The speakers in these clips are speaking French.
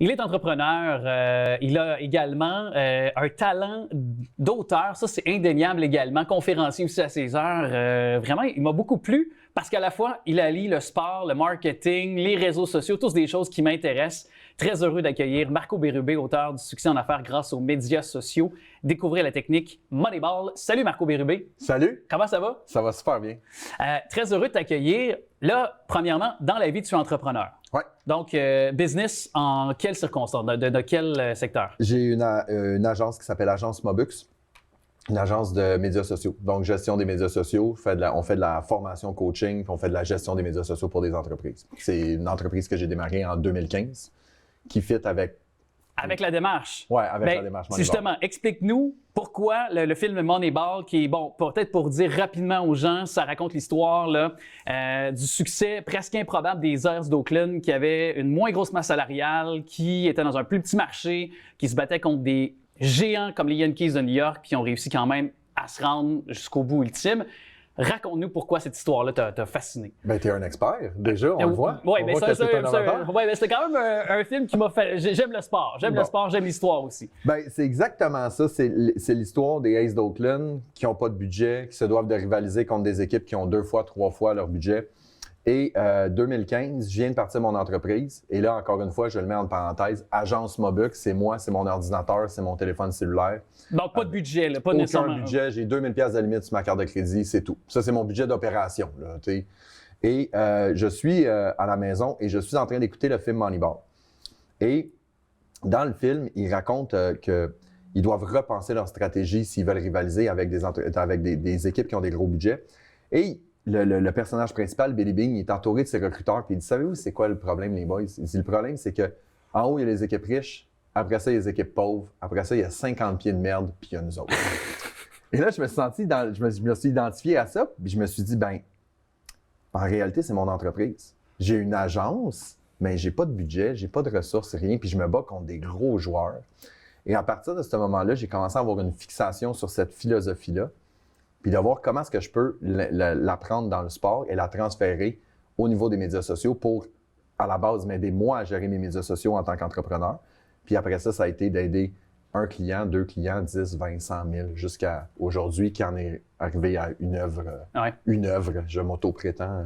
Il est entrepreneur, il a également un talent d'auteur, ça c'est indéniable également, conférencier aussi à ses heures. Vraiment, il m'a beaucoup plu parce qu'à la fois, il allie le sport, le marketing, les réseaux sociaux, tous des choses qui m'intéressent. Très heureux d'accueillir Marco Bérubé, auteur du succès en affaires grâce aux médias sociaux. Découvrez la technique Moneyball. Salut Marco Bérubé. Salut. Comment ça va? Ça va super bien. Très heureux de t'accueillir. Là, premièrement, dans la vie, tu es entrepreneur. Ouais. Donc, business en quelles circonstances? De quel secteur? J'ai une agence qui s'appelle Agence Mobux, une agence de médias sociaux. Donc, gestion des médias sociaux. On fait de la formation coaching, puis on fait de la gestion des médias sociaux pour des entreprises. C'est une entreprise que j'ai démarrée en 2015 qui fit avec... Avec la démarche. Oui, avec la démarche Moneyball. Justement, explique-nous pourquoi le film Moneyball, qui est, bon, peut-être pour dire rapidement aux gens, ça raconte l'histoire là, du succès presque improbable des Airs d'Oakland qui avaient une moins grosse masse salariale, qui étaient dans un plus petit marché, qui se battaient contre des géants comme les Yankees de New York, puis qui ont réussi quand même à se rendre jusqu'au bout ultime. Raconte-nous pourquoi cette histoire-là t'a fasciné. Ben, t'es un expert, déjà, on le voit. Oui, mais c'est quand même un film qui m'a fait... J'aime le sport, j'aime l'histoire aussi. Ben, c'est exactement ça. C'est l'histoire des Aces d'Oakland qui n'ont pas de budget, qui se doivent de rivaliser contre des équipes qui ont 2 fois, 3 fois leur budget. Et 2015, je viens de partir mon entreprise. Et là, encore une fois, je le mets en parenthèse. Agence Mobux, c'est moi, c'est mon ordinateur, c'est mon téléphone cellulaire. Donc, pas de budget, là, pas nécessairement. Aucun budget. J'ai 2000 pièces de limite sur ma carte de crédit, c'est tout. Ça, c'est mon budget d'opération. Là, t'sais. Et je suis à la maison et je suis en train d'écouter le film Moneyball. Et dans le film, ils racontent qu'ils doivent repenser leur stratégie s'ils veulent rivaliser avec des équipes qui ont des gros budgets. Et le personnage principal, Billy Beane, il est entouré de ses recruteurs puis il dit « Savez-vous c'est quoi le problème, les boys? » Il dit « Le problème, c'est que en haut, il y a les équipes riches, après ça, il y a les équipes pauvres, après ça, il y a 50 pieds de merde, puis il y a nous autres. » Et là, je me suis identifié à ça, puis je me suis dit « Ben, en réalité, c'est mon entreprise. J'ai une agence, mais j'ai pas de budget, j'ai pas de ressources, rien, puis je me bats contre des gros joueurs. » Et à partir de ce moment-là, j'ai commencé à avoir une fixation sur cette philosophie-là, puis de voir comment est-ce que je peux la prendre dans le sport et la transférer au niveau des médias sociaux pour, à la base, m'aider moi à gérer mes médias sociaux en tant qu'entrepreneur. Puis après ça, ça a été d'aider un client, 2 clients, 10, 20, 100 000, jusqu'à aujourd'hui, qui en est arrivé à une œuvre. Une œuvre, je m'auto-prétends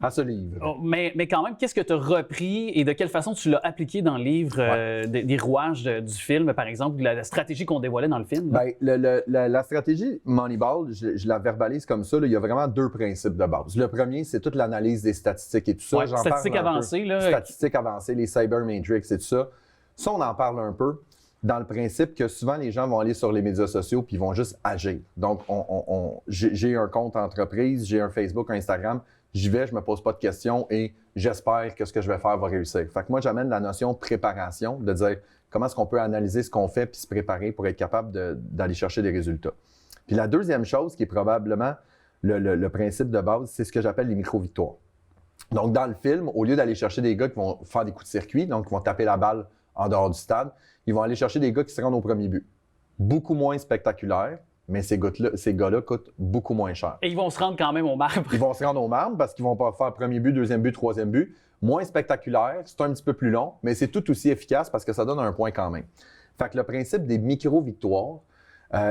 à ce livre. Oh, mais quand même, qu'est-ce que tu as repris et de quelle façon tu l'as appliqué dans le livre des rouages du film, par exemple, la stratégie qu'on dévoilait dans le film? Bien, la stratégie Moneyball, je la verbalise comme ça. Là, il y a vraiment 2 principes de base. Le premier, c'est toute l'analyse des statistiques et tout ça. Statistiques avancées. Là. Statistiques avancées, les cybermetrics et tout ça. Ça, on en parle un peu dans le principe que souvent, les gens vont aller sur les médias sociaux puis ils vont juste agir. Donc, j'ai un compte entreprise, j'ai un Facebook, un Instagram. J'y vais, je me pose pas de questions et j'espère que ce que je vais faire va réussir. Fait que moi, j'amène la notion de préparation, de dire comment est-ce qu'on peut analyser ce qu'on fait puis se préparer pour être capable d'aller chercher des résultats. Puis la deuxième chose, qui est probablement le principe de base, c'est ce que j'appelle les micro-victoires. Donc, dans le film, au lieu d'aller chercher des gars qui vont faire des coups de circuit, donc qui vont taper la balle en dehors du stade, ils vont aller chercher des gars qui se rendent au premier but. Beaucoup moins spectaculaire, mais ces gars-là coûtent beaucoup moins cher. Et ils vont se rendre quand même au marbre. Ils vont se rendre au marbre parce qu'ils vont pas faire premier but, deuxième but, troisième but. Moins spectaculaire, c'est un petit peu plus long, mais c'est tout aussi efficace parce que ça donne un point quand même. Fait que le principe des micro-victoires,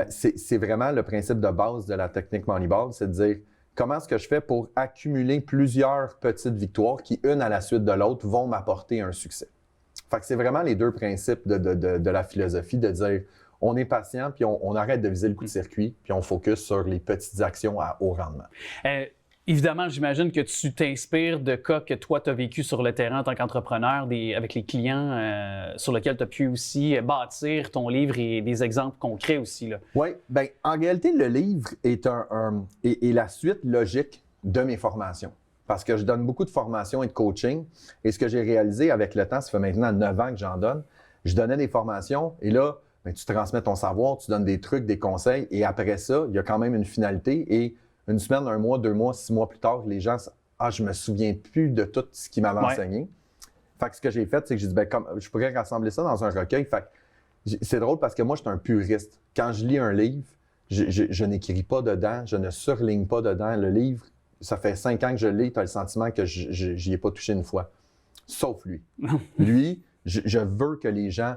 c'est vraiment le principe de base de la technique Moneyball, c'est de dire comment est-ce que je fais pour accumuler plusieurs petites victoires qui, une à la suite de l'autre, vont m'apporter un succès. Fait que c'est vraiment les 2 principes de la philosophie, de dire on est patient, puis on arrête de viser le coup de circuit, puis on focus sur les petites actions à haut rendement. Évidemment, j'imagine que tu t'inspires de cas que toi, tu as vécu sur le terrain en tant qu'entrepreneur, avec les clients sur lesquels tu as pu aussi bâtir ton livre et des exemples concrets aussi. Oui, bien, en réalité, le livre est la suite logique de mes formations. Parce que je donne beaucoup de formations et de coaching. Et ce que j'ai réalisé avec le temps, ça fait maintenant 9 ans que j'en donne, je donnais des formations et là, bien, tu transmets ton savoir, tu donnes des trucs, des conseils et après ça, il y a quand même une finalité et une semaine, 1 mois, 2 mois, 6 mois plus tard, les gens « Ah, je me souviens plus de tout ce qu'ils m'avaient enseigné. » Fait que ce que j'ai fait, c'est que j'ai dit « Ben, je pourrais rassembler ça dans un recueil. » Fait que c'est drôle parce que moi, je suis un puriste. Quand je lis un livre, je n'écris pas dedans, je ne surligne pas dedans. Le livre, ça fait 5 ans que je le lis, tu as le sentiment que j'y ai pas touché une fois. Sauf lui. Lui, je veux que les gens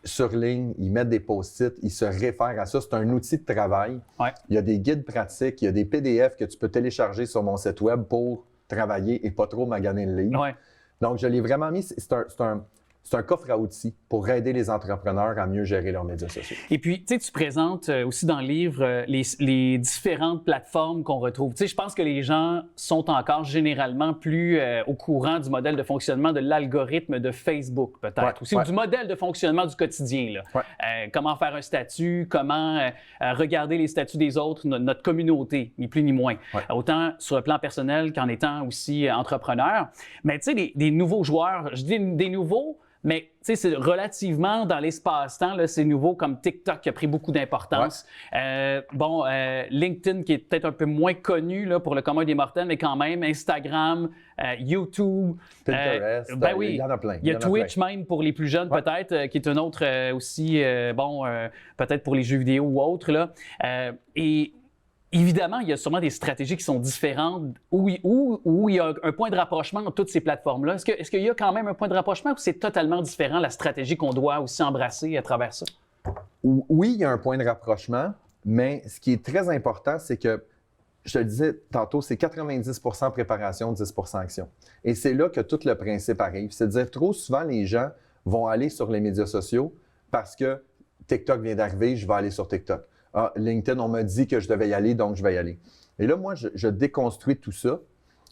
surlignent, ils mettent des post-it, ils se réfèrent à ça. C'est un outil de travail. Ouais. Il y a des guides pratiques, il y a des PDF que tu peux télécharger sur mon site web pour travailler et pas trop maganer le livre. Ouais. Donc, je l'ai vraiment mis, c'est un coffre à outils pour aider les entrepreneurs à mieux gérer leurs médias sociaux. Et puis, tu sais, tu présentes aussi dans le livre les différentes plateformes qu'on retrouve. Tu sais, je pense que les gens sont encore généralement plus au courant du modèle de fonctionnement de l'algorithme de Facebook, peut-être, aussi, ou du modèle de fonctionnement du quotidien, là. Ouais. Comment faire un statut, comment regarder les statuts des autres, notre communauté, ni plus ni moins. Ouais. Autant sur le plan personnel qu'en étant aussi entrepreneur. Mais tu sais, des nouveaux joueurs, je dis des nouveaux, mais tu sais, c'est relativement dans l'espace-temps, là, c'est nouveau comme TikTok qui a pris beaucoup d'importance. Ouais. LinkedIn qui est peut-être un peu moins connu là, pour le commun des mortels, mais quand même, Instagram, YouTube. Pinterest, ben oui, il y en a plein. Il y a Twitch même pour les plus jeunes peut-être, qui est un autre aussi, peut-être pour les jeux vidéo ou autres. Là. Et évidemment, il y a sûrement des stratégies qui sont différentes où il y a un point de rapprochement entre toutes ces plateformes-là. Est-ce qu'il y a quand même un point de rapprochement ou c'est totalement différent la stratégie qu'on doit aussi embrasser à travers ça? Oui, il y a un point de rapprochement, mais ce qui est très important, c'est que, je te le disais tantôt, c'est 90% préparation, 10% action. Et c'est là que tout le principe arrive. C'est-à-dire, trop souvent, les gens vont aller sur les médias sociaux parce que TikTok vient d'arriver, je vais aller sur TikTok. Ah, LinkedIn, on m'a dit que je devais y aller, donc je vais y aller. Et là, moi, je déconstruis tout ça.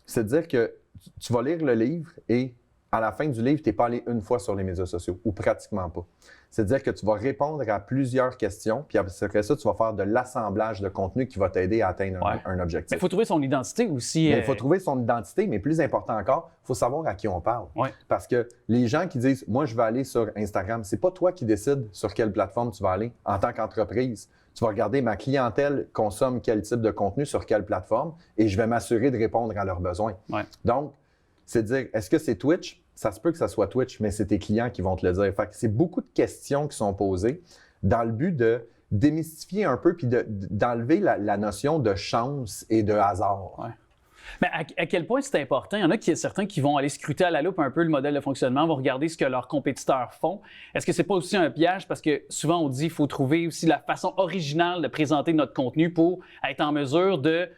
C'est-à-dire que tu vas lire le livre et à la fin du livre, tu n'es pas allé une fois sur les médias sociaux, ou pratiquement pas. C'est-à-dire que tu vas répondre à plusieurs questions, puis après ça, tu vas faire de l'assemblage de contenu qui va t'aider à atteindre un objectif. Mais il faut trouver son identité aussi. Il faut trouver son identité, mais plus important encore, il faut savoir à qui on parle. Ouais. Parce que les gens qui disent « moi, je vais aller sur Instagram », c'est pas toi qui décides sur quelle plateforme tu vas aller en tant qu'entreprise. Tu vas regarder ma clientèle consomme quel type de contenu sur quelle plateforme et je vais m'assurer de répondre à leurs besoins. Ouais. Donc, c'est de dire, est-ce que c'est Twitch? Ça se peut que ça soit Twitch, mais c'est tes clients qui vont te le dire. Fait que c'est beaucoup de questions qui sont posées dans le but de démystifier un peu puis d'enlever la notion de chance et de hasard. Ouais. Mais à quel point c'est important? Il y en a certains qui vont aller scruter à la loupe un peu le modèle de fonctionnement, vont regarder ce que leurs compétiteurs font. Est-ce que c'est pas aussi un piège? Parce que souvent, on dit qu'il faut trouver aussi la façon originale de présenter notre contenu pour être en mesure de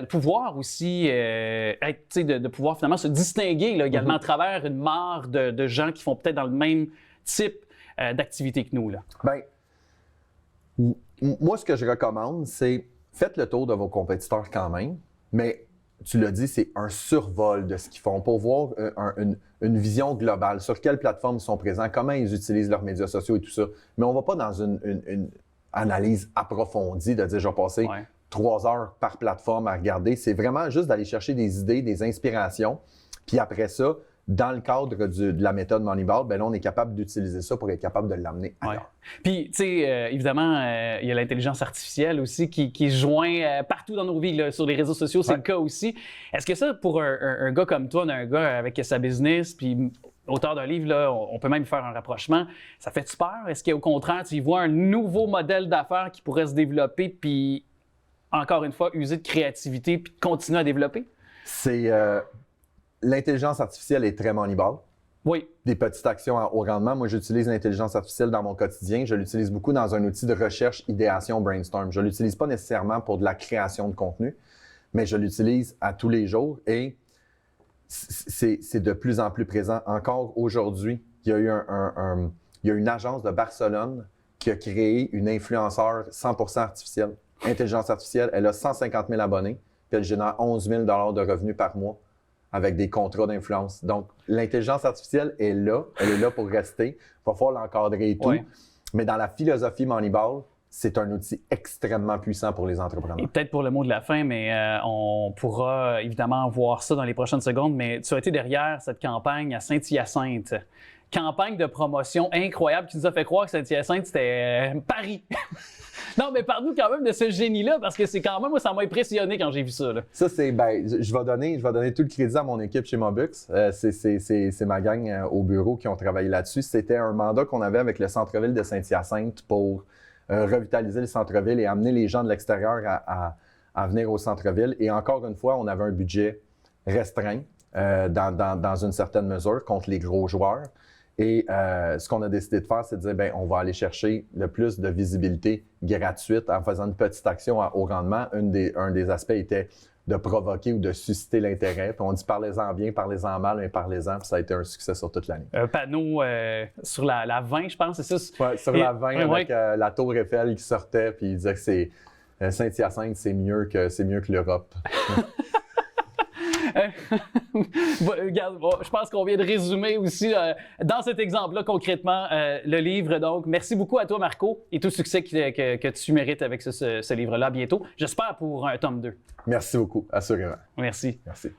pouvoir aussi de pouvoir finalement se distinguer là, également à travers une mare de gens qui font peut-être dans le même type d'activité que nous. Là. Bien, moi, ce que je recommande, c'est faites le tour de vos compétiteurs quand même, mais tu l'as dit, c'est un survol de ce qu'ils font pour voir une vision globale sur quelle plateforme ils sont présents, comment ils utilisent leurs médias sociaux et tout ça. Mais on ne va pas dans une analyse approfondie de dire je vais passer 3 heures par plateforme à regarder. C'est vraiment juste d'aller chercher des idées, des inspirations. Puis après ça, dans le cadre de la méthode Moneyball, ben là, on est capable d'utiliser ça pour être capable de l'amener ailleurs. Ouais. Puis, tu sais, évidemment, il y a l'intelligence artificielle aussi qui se joint partout dans nos vies, là, sur les réseaux sociaux, c'est le cas aussi. Est-ce que ça, pour un gars comme toi, un gars avec sa business, puis auteur d'un livre, là, on peut même faire un rapprochement, ça fait-tu peur? Est-ce qu'au contraire, tu y vois un nouveau modèle d'affaires qui pourrait se développer, puis, encore une fois, user de créativité, puis continuer à développer? C'est... L'intelligence artificielle est très Moneyball. Oui. Des petites actions à haut rendement. Moi, j'utilise l'intelligence artificielle dans mon quotidien. Je l'utilise beaucoup dans un outil de recherche, idéation, brainstorm. Je ne l'utilise pas nécessairement pour de la création de contenu, mais je l'utilise à tous les jours et c'est de plus en plus présent. Encore aujourd'hui, il y a eu une agence de Barcelone qui a créé une influenceur 100% artificielle. Intelligence artificielle, elle a 150 000 abonnés, puis elle génère 11 000 $ de revenus par mois avec des contrats d'influence. Donc, l'intelligence artificielle est là, elle est là pour rester. Il va falloir l'encadrer et tout. Ouais. Mais dans la philosophie Moneyball, c'est un outil extrêmement puissant pour les entrepreneurs. Et peut-être pour le mot de la fin, mais on pourra évidemment voir ça dans les prochaines secondes, mais tu as été derrière cette campagne à Saint-Hyacinthe. Campagne de promotion incroyable qui nous a fait croire que Saint-Hyacinthe, c'était Paris. Non, mais parle-nous quand même de ce génie-là, parce que c'est quand même, moi, ça m'a impressionné quand j'ai vu ça. Là. Ça, c'est, je vais donner tout le crédit à mon équipe chez Mobux. C'est ma gang au bureau qui ont travaillé là-dessus. C'était un mandat qu'on avait avec le centre-ville de Saint-Hyacinthe pour revitaliser le centre-ville et amener les gens de l'extérieur à venir au centre-ville. Et encore une fois, on avait un budget restreint dans une certaine mesure contre les gros joueurs. Et ce qu'on a décidé de faire, c'est de dire, ben, on va aller chercher le plus de visibilité gratuite en faisant une petite action à haut rendement. Un des aspects était de provoquer ou de susciter l'intérêt. Puis on dit parlez-en bien, parlez-en mal, mais parlez-en. Puis ça a été un succès sur toute l'année. Un panneau sur la 20, je pense, c'est ça? Ouais, sur la 20 avec la tour Eiffel qui sortait, puis il disait que c'est Saint-Hyacinthe, c'est mieux que l'Europe. Regarde, je pense qu'on vient de résumer aussi dans cet exemple-là concrètement le livre. Donc, merci beaucoup à toi, Marco, et tout le succès que tu mérites avec ce livre-là. À bientôt. J'espère pour un tome 2. Merci beaucoup, assurément. Merci. Merci.